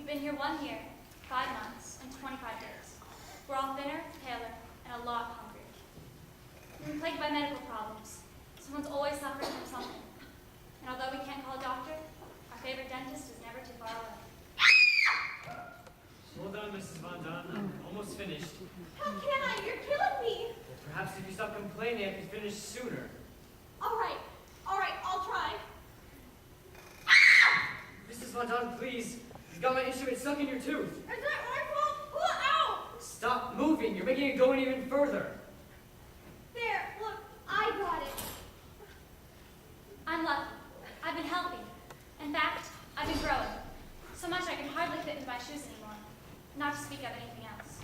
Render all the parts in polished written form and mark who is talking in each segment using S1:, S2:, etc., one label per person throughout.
S1: We've been here 1 year, 5 months, and 25 days. We're all thinner, paler, and a lot hungrier. We've been plagued by medical problems. Someone's always suffering from something. And although we can't call a doctor, our favorite dentist is never too far away.
S2: Well done, Mrs. Von Don. I'm almost finished.
S3: How can I? You're killing me.
S2: Well, perhaps if you stop complaining, I can finish sooner.
S3: All right, I'll try.
S2: Mrs. Von Don, please. You've got my instrument stuck in your tooth.
S3: Is that my fault? Pull it out.
S2: Stop moving. You're making it go in even further.
S3: There, look, I got it.
S1: I'm lucky. I've been healthy. In fact, I've been growing. So much I can hardly fit into my shoes anymore, not to speak of anything else.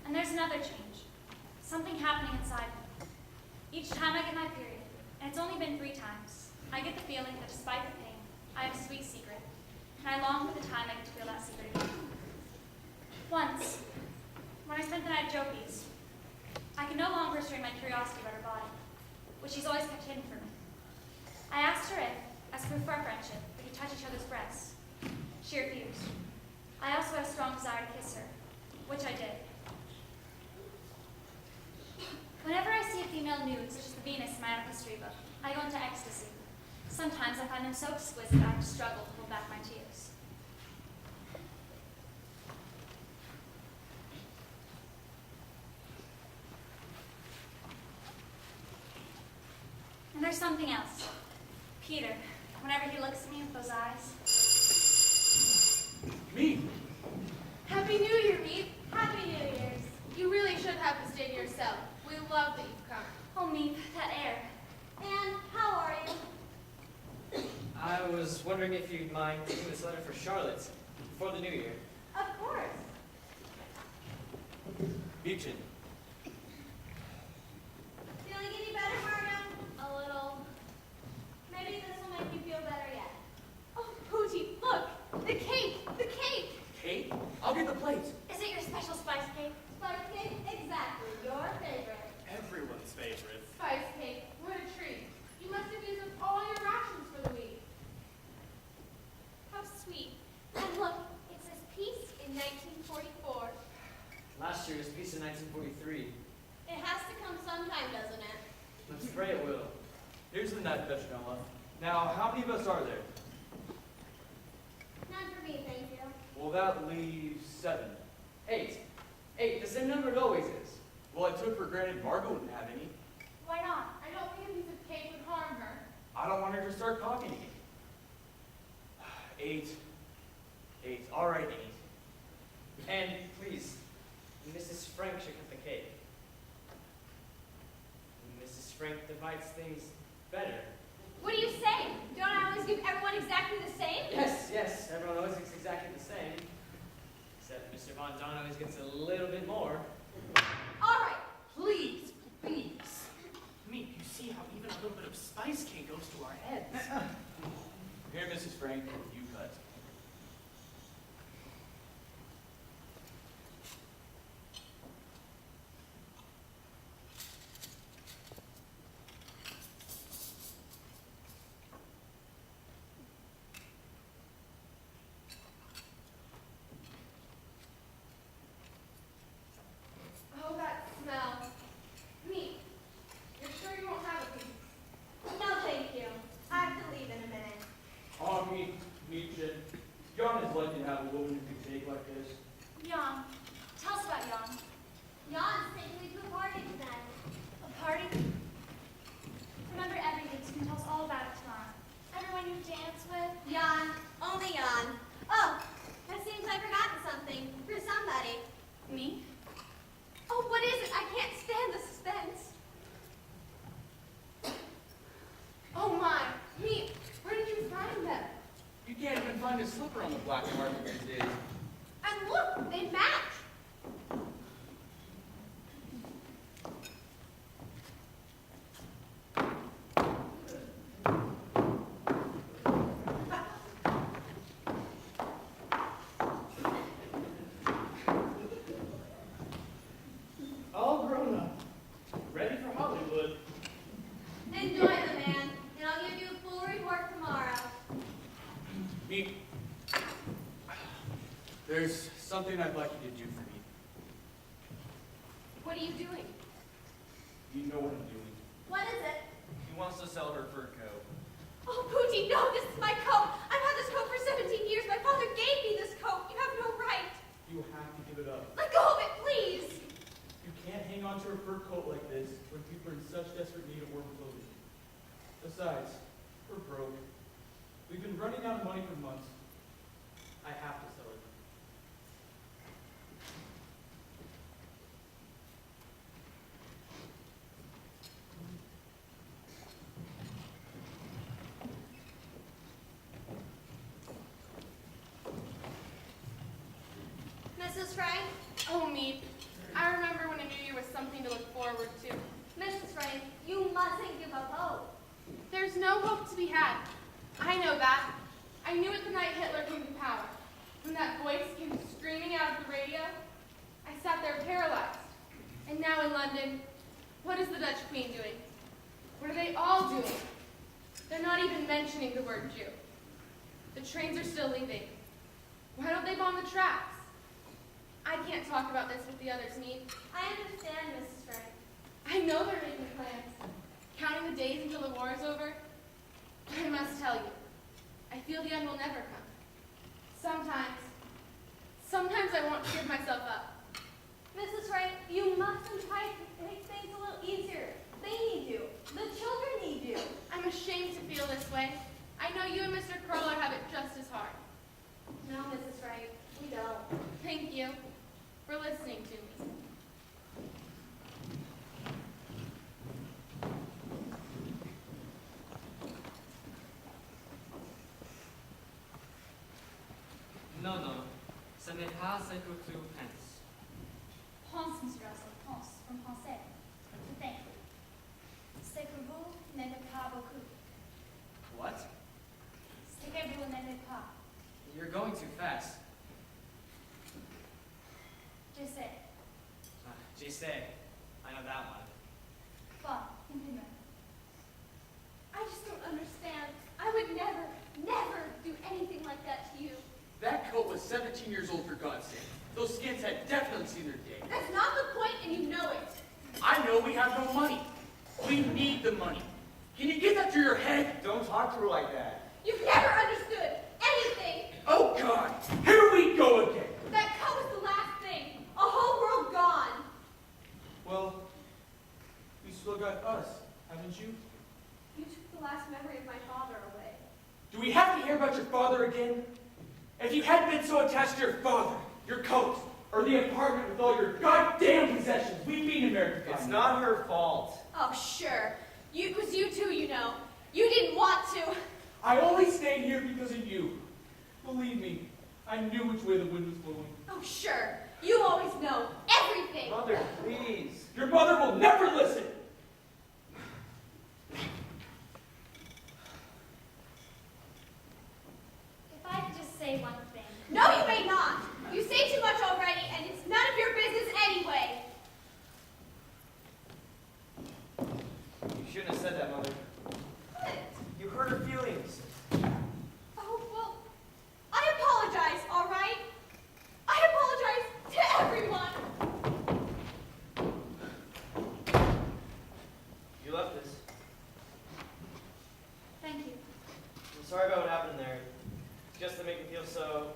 S1: And there's another change. Something happening inside me. Each time I get my period, and it's only been 3 times, I get the feeling that despite the pain, I have a sweet secret, and I long for the time I get to feel that secret again. Once, when I spent the night at Jopi's, I could no longer restrain my curiosity about her body, which she's always kept hidden from me. I asked her if, as proof for our friendship, we could touch each other's breasts. She refused. I also had a strong desire to kiss her, which I did. Whenever I see a female nude, such as the Venus in my art history book, I go into ecstasy. Sometimes I find them so exquisite that I have to struggle to hold back my tears. And there's something else. Peter, whenever he looks at me with those eyes.
S4: Me?
S3: Happy New Year, Meep. Happy New Year's. You really should have this day to yourself. We love that you've come.
S1: Oh, Meep, that air.
S3: And how are you?
S2: I was wondering if you'd mind taking this letter for Charlotte before the new year.
S3: Of course.
S4: Buchan.
S3: Feeling any better, Margo? A little. Maybe this will make you feel better yet. Oh, Pootie, look! The cake! The cake!
S4: Cake? I'll get the plate.
S1: Is it your special spice cake?
S3: Spice cake? Exactly. Your favorite.
S4: Everyone's favorite.
S3: Spice cake. What a treat. You must have used up all your rations for the week. How sweet. And look, it says peace in 1944.
S2: Last year was peace in 1943.
S3: It has to come sometime, doesn't it?
S2: Let's pray it will.
S4: Here's the knife, Petronella. Now, how many of us are there?
S3: None for me, thank you.
S4: Well, that leaves 7.
S2: 8. 8, the same number it always is.
S4: Well, I took for granted Margo wouldn't have any.
S1: Why not?
S3: I don't think a piece of cake would harm her.
S4: I don't want her to start coughing again. 8. 8. All right, 8.
S2: And please, Mrs. Frank should cut the cake. Mrs. Frank divides things better.
S3: What do you say? Don't I always give everyone exactly the same?
S2: Yes, everyone always gets exactly the same. Except Mr. Von Don always gets a little bit more.
S3: All right.
S5: Please. Meep, you see how even a little bit of spice cake goes to our heads.
S4: Here, Mrs. Frank, you cut.
S3: Oh, that smell. Me. You're sure you won't have a piece? No, thank you. I have to leave in a minute.
S4: Oh, Nietzsche. Jan is lucky to have a woman who can take like this.
S1: Jan. Tell us about Jan.
S3: Jan's taking me to a party tonight.
S1: A party? Remember everything, so you can tell us all about it tomorrow. Everyone you dance with?
S3: Jan. Only Jan. Oh, it seems I've forgotten something. For somebody.
S1: Me?
S3: Oh, what is it? I can't stand the suspense. Oh my. Me. Where did you find them?
S4: You can't even find a slipper on the black market these days.
S3: And look, they match.
S4: All grown up. Ready for Hollywood.
S3: Enjoy them, man. And I'll give you a full report tomorrow.
S4: Me. There's something I'd like you to do for me.
S3: What are you doing?
S4: You know what I'm doing.
S3: What is it?
S4: He wants to sell her fur coat.
S3: Oh, Pootie, no, this is my coat. I've had this coat for 17 years. My father gave me this coat. You have no right.
S4: You have to give it up.
S3: Let go of it, please.
S4: You can't hang on to a fur coat like this when people are in such desperate need of warm clothing. Besides, we're broke. We've been running out of money for months. I have to sell it.
S3: Mrs. Frank? Oh, me. I remember when a new year was something to look forward to. Mrs. Frank, you mustn't give up hope. There's no hope to be had. I know that. I knew it the night Hitler came to power. When that voice came screaming out of the radio, I sat there paralyzed. And now in London, what is the Dutch Queen doing? What are they all doing? They're not even mentioning the word Jew. The trains are still leaving. Why don't they bomb the tracks? I can't talk about this with the others, Meade. I understand, Mrs. Frank. I know they're making plans, counting the days until the war is over. But I must tell you, I feel the end will never come. Sometimes I want to give myself up. Mrs. Frank, you mustn't try to make things a little easier. They need you. The children need you. I'm ashamed to feel this way. I know you and Mr. Kroller have it just as hard. No, Mrs. Frank, we don't. Thank you for listening to me.
S2: Non, non, ce n'est pas ce que tu penses.
S1: Pense, Mr. Russell, pense, from français. To think. C'est que vous n'aimez pas beaucoup.
S2: What?
S1: C'est que vous n'aimez pas.
S2: You're going too fast.
S1: Je sais.
S2: Je sais. I know that one.
S1: Bon, continue.
S3: I just don't understand. I would never do anything like that to you.
S4: That coat was 17 years old, for God's sake. Those skins had definitely seen their day.
S3: That's not the point, and you know it.
S4: I know we have no money. We need the money. Can you get that through your head?
S6: Don't talk to her like that.
S3: You've never understood anything.
S4: Oh, God. Here we go again.
S3: That coat was the last thing. A whole world gone.
S4: Well, you still got us, haven't you?
S3: You took the last memory of my father away.
S4: Do we have to hear about your father again? If you hadn't been so attached to your father, your coat, or the apartment with all your goddamn possessions, we'd be in America.
S6: It's not her fault.
S3: Oh, sure. It was you too, you know. You didn't want to.
S4: I only stayed here because of you. Believe me, I knew which way the wind was blowing.
S3: Oh, sure. You always know everything.
S6: Mother, please.
S4: Your mother will never listen.
S1: If I could just say one thing.
S3: No, you may not. You say too much already, and it's none of your business anyway.
S6: You shouldn't have said that, Mother.
S3: What?
S6: You hurt her feelings.
S3: Oh, well, I apologize, all right? I apologize to everyone.
S6: You left this.
S1: Thank you.
S6: I'm sorry about what happened there. Just to make me feel so...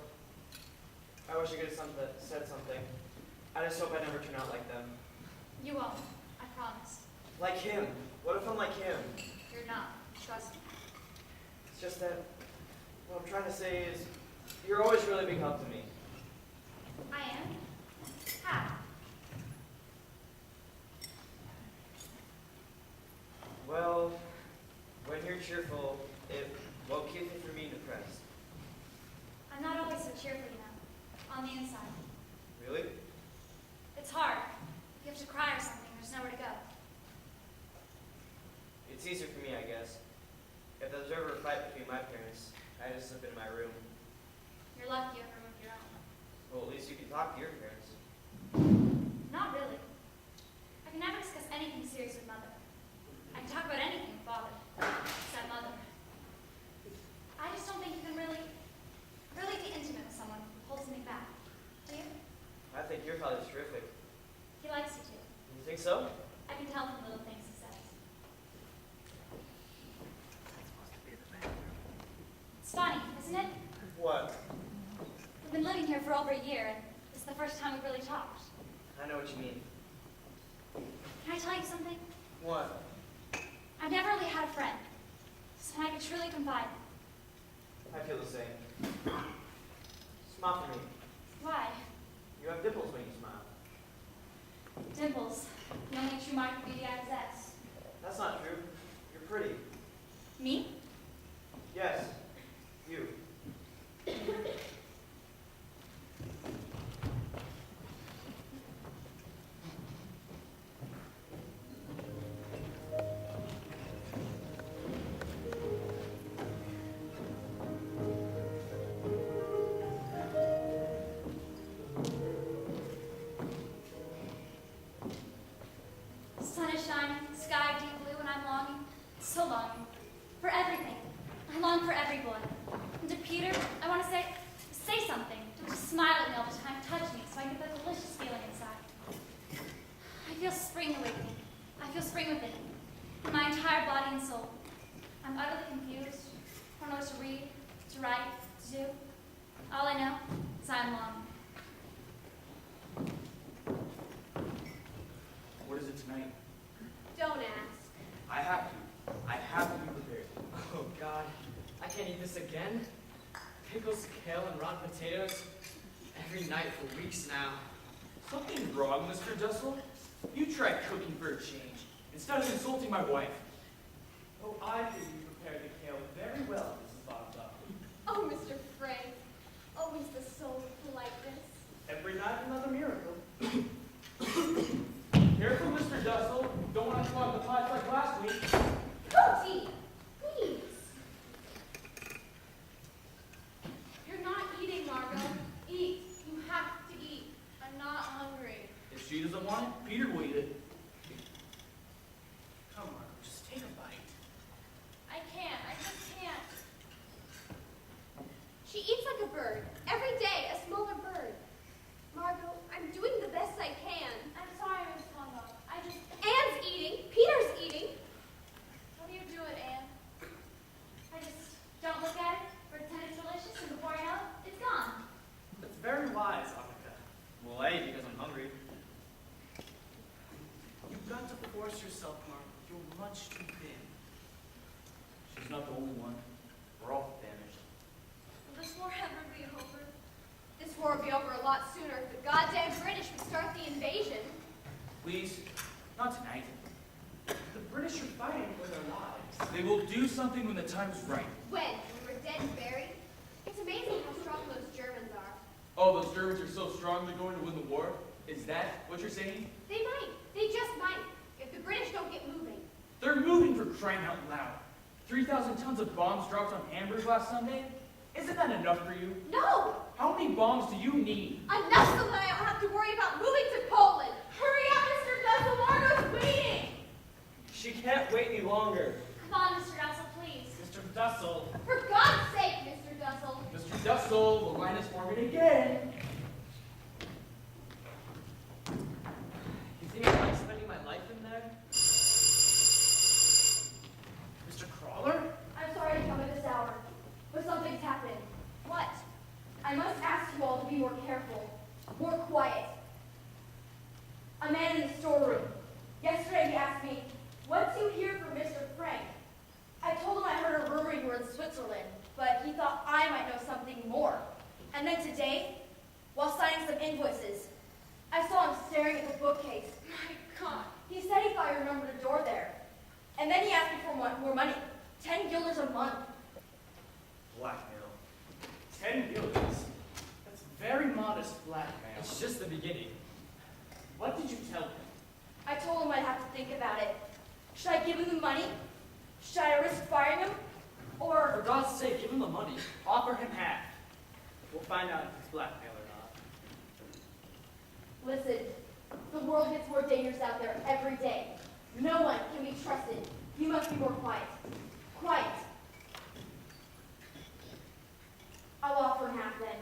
S6: I wish I could have said something. I just hope I never turn out like them.
S1: You won't. I promise.
S6: Like him. What if I'm like him?
S1: You're not. Trust me.
S6: It's just that... What I'm trying to say is... You're always really big help to me.
S1: I am. How?
S6: Well, when you're cheerful, it won't keep me from being depressed.
S1: I'm not always so cheerful, you know. On the inside.
S6: Really?
S1: It's hard. You have to cry or something. There's nowhere to go.
S6: It's easier for me, I guess. If there's ever a fight between my parents, I just slip into my room.
S1: You're lucky you have a room of your own.
S6: Well, at least you can talk to your parents.
S1: Not really. I can never discuss anything serious with Mother. I can talk about anything with Father. Except Mother. I just don't think you can really be intimate with someone who holds me back.
S6: terrific.
S1: He likes you too.
S6: You think so?
S1: I can tell from the little things he says. It's funny, isn't it?
S6: What?
S1: We've been living here for over a year, and it's the first time we've really talked.
S6: I know what you mean.
S1: Can I tell you something?
S6: What?
S1: I've never really had a friend, someone I could truly confide in.
S6: I feel the same. Smile for me.
S1: Why?
S6: You have dimples when you smile.
S1: Dimples, the only true mark of beauty I possess.
S6: That's not true. You're pretty.
S1: Me?
S6: Yes, you.
S1: The sun is shining, sky deep blue, and I'm longing, so longing, for everything. I long for every boy. And to Peter, I want to say something. Don't just smile at me all the time, touch me, so I get that delicious feeling inside. I feel spring awakening. I feel spring within me, in my entire body and soul. I'm utterly confused. I don't know what to read, to write, to do. All I know is I'm longing.
S4: What is it tonight?
S3: Don't ask.
S4: I have to. I have to be prepared.
S2: Oh, God. I can't eat this again. Pickles, kale, and rotten potatoes every night for weeks now.
S4: Something wrong, Mr. Dussel? You try cooking for a change, instead of insulting my wife.
S5: Oh, I think you prepared the kale very well, Mrs. Bonda.
S3: Oh, Mr. Frank. Always the soul of politeness.
S5: Every night another miracle.
S4: Careful, Mr. Dussel. Don't want to clog the pies like last week.
S3: Cookie, please. You're not eating, Margot. Eat. You have to eat. I'm not hungry.
S4: If she doesn't want it, Peter will eat it.
S5: Come on, just take a bite.
S3: I can't. I just can't. She eats like a bird. Every day, a smaller bird. Margot, I'm doing the best I can.
S1: I'm sorry, Miss Congo. I just...
S3: Anne's eating. Peter's eating. What are you doing, Anne?
S1: I just don't look at it, pretend it's delicious, and before I know it, it's gone.
S5: That's very wise, Annika.
S6: Well, I eat because I'm hungry.
S5: You've got to force yourself, Mark. You're much too thin.
S4: She's not the only one. We're all famished.
S3: Will this war ever be over? This war would be over a lot sooner if the goddamn British would start the invasion.
S4: Please, not tonight.
S5: The British are fighting for their lives.
S4: They will do something when the time is right.
S3: When we're dead and buried? It's amazing how strong those Germans are.
S4: Oh, those Germans are so strong they're going to win the war? Is that what you're saying?
S3: They might. They just might. If the British don't get moving.
S4: They're moving, for crying out loud. 3,000 tons of bombs dropped on Hamburg last Sunday? Isn't that enough for you?
S3: No!
S4: How many bombs do you need?
S3: Enough so that I don't have to worry about moving to Poland. Hurry up, Mr. Dussel. Margot's waiting.
S6: She can't wait any longer.
S1: Come on, Mr. Russell, please.
S5: Mr. Dussel.
S3: For God's sake, Mr. Dussel.
S4: Mr. Dussel, the line is forming again.
S2: You think I like spending my life in there?
S5: Mr. Crawler?
S7: I'm sorry to come at this hour, but something's happened.
S3: What?
S7: I must ask you all to be more careful, more quiet. A man in the storeroom. Yesterday he asked me, "What's you hear from Mr. Frank?" I told him I heard a rumor you were in Switzerland, but he thought I might know something more. And then today, while signing some invoices, I saw him staring at the bookcase.
S3: My God.
S7: He said he thought I remembered a door there. And then he asked me for more money, 10 guilders a month.
S6: Blackmail.
S5: 10 guilders. That's very modest blackmail.
S2: It's just the beginning.
S5: What did you tell him?
S7: I told him I'd have to think about it. Should I give him the money? Should I risk firing him?
S2: For
S7: Or
S2: God's sake, give him the money.
S5: Offer him half.
S6: We'll find out if it's blackmail or not.
S7: listen, the world gets more dangerous out there every day. No one can be trusted. You must be more quiet. Quiet. I'll offer him half then.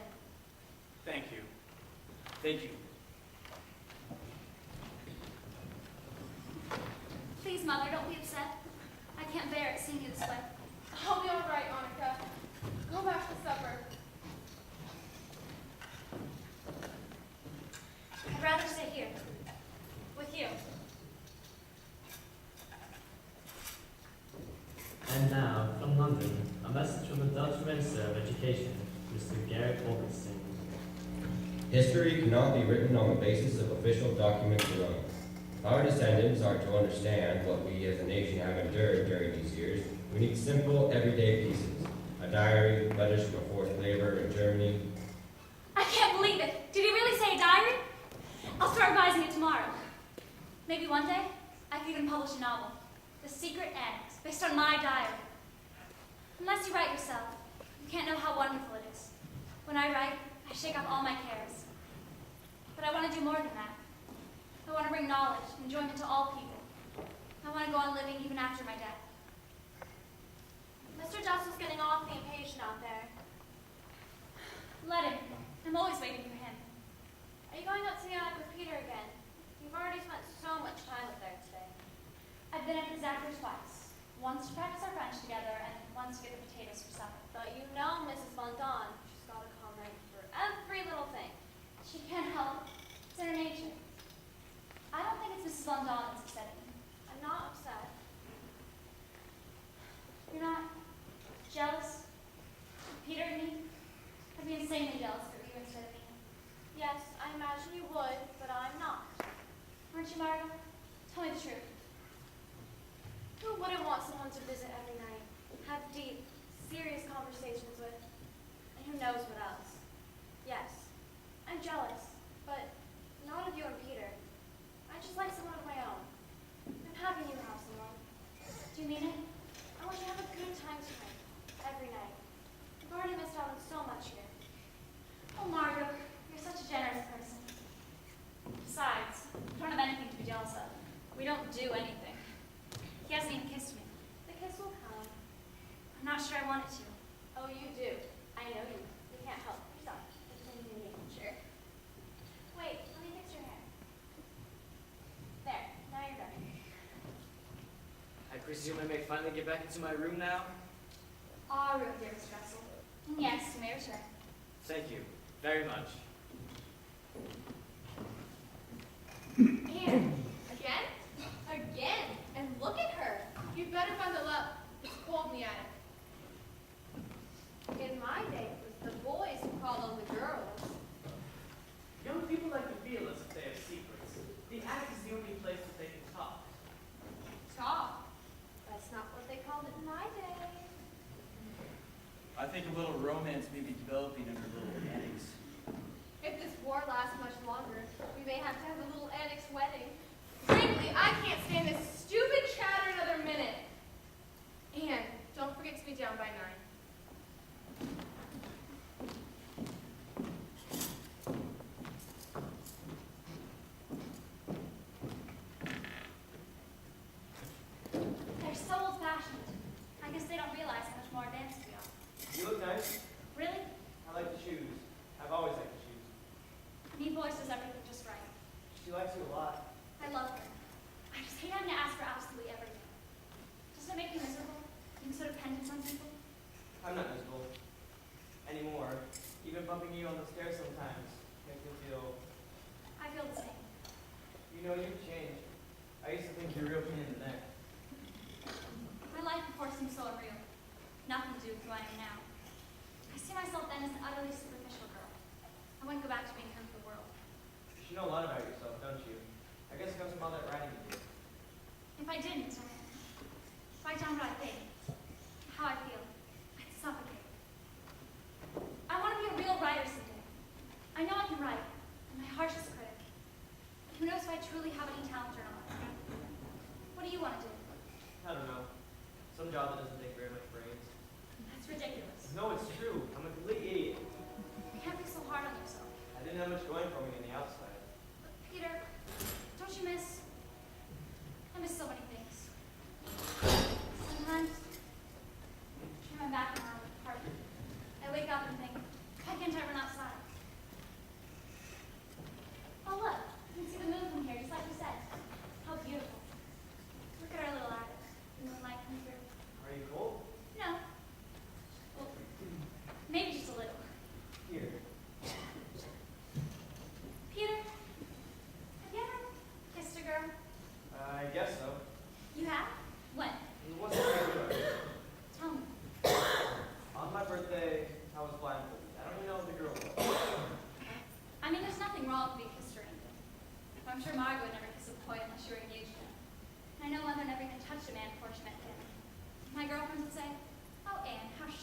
S4: Thank you. Thank you.
S1: Mother, don't be upset. I can't bear it seeing you this way.
S3: I'll be all right, Monica. Go back to supper.
S1: I'd rather stay here. With you.
S8: And now, from London, a message from the Dutch Minister of Education, Mr. Garrett Wilkinson.
S9: History cannot be written on the basis of official documents alone. Our descendants are to understand what we as a nation have endured during these years. We need simple, everyday pieces. A diary, letters from a forced labor in Germany.
S1: I can't believe it. Did he really say a diary? I'll start revising it tomorrow. Maybe one day, I could even publish a novel. The Secret Annex, based on my diary. Unless you write yourself, you can't know how wonderful it is. When I write, I shake off all my cares. But I want to do more than that. I want to bring knowledge and enjoyment to all people. I want to go on living even after my death.
S7: Mr. Dustle's getting awfully impatient out there.
S1: Let him. I'm always waiting for him.
S7: Are you going out to the attic with Peter again? You've already spent so much time with her today.
S1: I've been at the Zachar's twice. Once to practice our French together, and once to get the potatoes for supper.
S7: But you know Mrs. Von Don. She's got a comment for every little thing.
S1: She can't help it. It's in her nature. I don't think it's Mrs. Von Don that's upsetting me.
S7: I'm not upset.
S1: You're not jealous of Peter and me? I'd be insanely jealous for you instead of me.
S7: Yes, I imagine you would, but I'm not.
S1: Aren't you, Margo? Tell me the truth.
S7: Who wouldn't want someone to visit every night, have deep, serious conversations with, and who knows what else? Yes, I'm jealous, but not of you and Peter. I just like someone of my own. I'm happy you have someone.
S1: Do you mean it?
S7: I want you to have a good time tonight, every night. You've already missed out on so much here.
S1: Oh, Margo, you're such a generous person. Besides, we don't have anything to be jealous of. We don't do anything. He hasn't even kissed me.
S7: The kiss will come.
S1: I'm not sure I want it to.
S7: Oh, you do. I know you. You can't help yourself. It's in your nature. Wait, let me fix your hair. There, now you're done.
S2: I presume I may finally get back into my room now?
S1: Our room, dear Mr. Russell. And yes, you may return.
S2: Thank you very much.
S3: Anne, again? Again? And look at her. You'd better bundle up. It's cold in the attic.
S7: In my day, it was the boys who called on the girls.
S5: Young people like to feel as if they have secrets. The attic is the only place that they can talk.
S7: Talk. That's not what they called it in my day.
S4: I think a little romance may be developing under little annex.
S3: If this war lasts much longer, we may have to have a little annex wedding. Frankly, I can't stand this stupid chatter another minute. Anne, don't forget to be down by 9.
S1: They're so old-fashioned. I guess they don't realize how much more advanced we are.
S6: You look nice.
S1: Really?
S6: I like the shoes. I've always liked the shoes.
S1: Neat voice does everything just right.
S6: She likes you a lot.
S1: I love her. I just hate having to ask for absolutely everything. Doesn't it make me miserable? Being so dependent on people?
S6: I'm not miserable anymore. Even bumping you on the stairs sometimes makes me feel.
S1: I feel the same.
S6: You know, you've changed. I used to think you were a real pain in the neck.
S1: My life before seemed so unreal. Nothing to do with who I am now. I see myself then as an utterly superficial girl. I wouldn't go back to being her for the world.
S6: You should know a lot about yourself, don't you? I guess it comes from all that writing you do.
S1: If I didn't, write down what I think, how I feel, I'd suffocate. I want to be a real writer someday. I know I can write. I'm my harshest critic. Who knows if I truly have any talent or not? What do you want to do?
S6: I don't know. Some job that doesn't take very much brains.
S1: That's ridiculous.
S6: No, it's true. I'm a complete idiot.
S1: You can't be so hard on yourself.
S6: I didn't have much going for me on the outside.
S1: But Peter, don't you miss? I miss so many things. Sometimes, turn my back on our apartment. I wake up and think, why can't I run outside? Oh look, you can see the moon from here, just like you said. How beautiful. Look at our little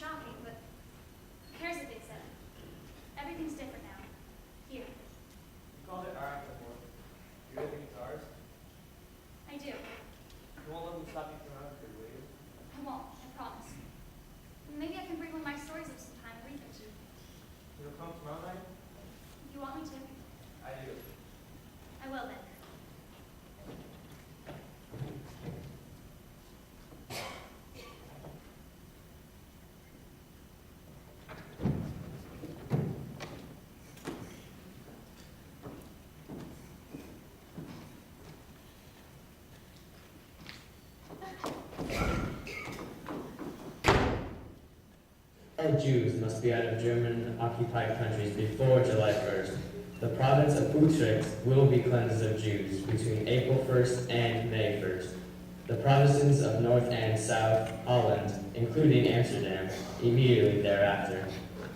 S1: shocking, but who cares if they said? Everything's different now. Here.
S6: You called it art before. You really think it's ours?
S1: I do.
S6: You won't let me stop you from out here, will you?
S1: I won't, I promise. Maybe I can bring one of my stories up sometime and read them to you.
S6: You'll come tomorrow night?
S1: You want me to?
S6: I do.
S1: I will then.
S8: All Jews must be out of German-occupied countries before July 1st. The province of Utrecht will be cleansed of Jews between April 1st and May 1st. The provinces of North and South Holland, including Amsterdam, immediately thereafter.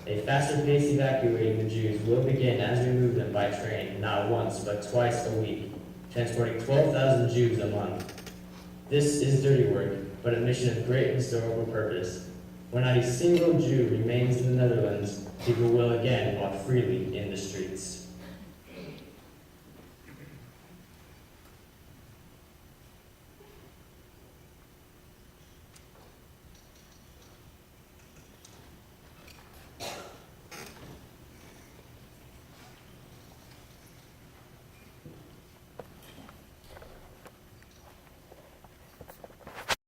S8: A faster-paced evacuating the Jews will begin as we move them by train, not once, but twice a week, transporting 12,000 Jews a month. This is dirty work, but a mission of great historical purpose. When not a single Jew remains in the Netherlands, people will again walk freely in the streets.